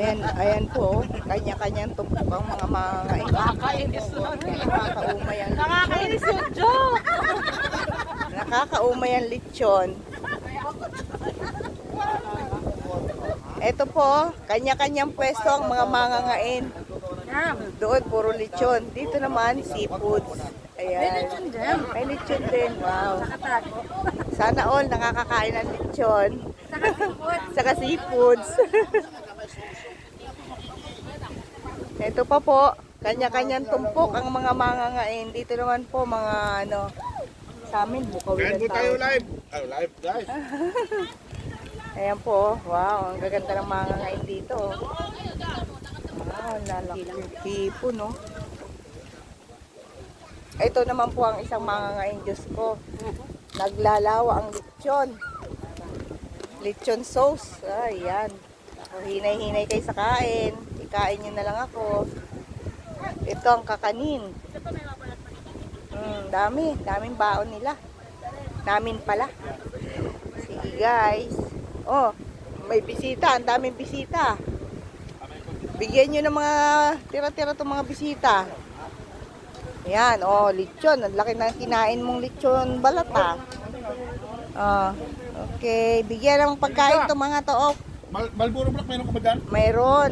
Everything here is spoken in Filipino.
Ayan po, kanya-kanyang tumpok ang mga Nakakainis lang. nakakaumay ang Nakakainis yung joke. nakakaumay ang lechon. Ito po, kanya-kanyang pwesto ang mga mangangain. Doon, puro lechon. Dito naman, seafoods. Ayan. May lechon din. Wow. Sana all nakakakain ng lechon. Saka seafoods. Ito pa po, kanya-kanyang tumpok ang mga mangangain. Dito naman po, mga ano, sa amin, bukawin ang tayo tawag. live. Oh, live guys. Ayan po, wow, ang gaganda ng mga ngayon dito. Wow, lalaki. Tipo, no? Ito naman po ang isang mga ngayon, Diyos ko. Naglalawa ang lechon. Lechon sauce. Ayan. Hinay-hinay kayo sa kain. Ikain nyo na lang ako. Ito ang kakanin. Daming baon nila. Namin pala. Sige guys. Oh, may bisita. Ang daming bisita. Bigyan nyo ng mga tira-tira itong mga bisita. Ayan, oh, lechon. Ang laki ng kinain mong lechon balat ah. Oh, okay. Bigyan ng pagkain itong mga to. Oh. Malboro Black, meron ka ba dyan? Mayroon.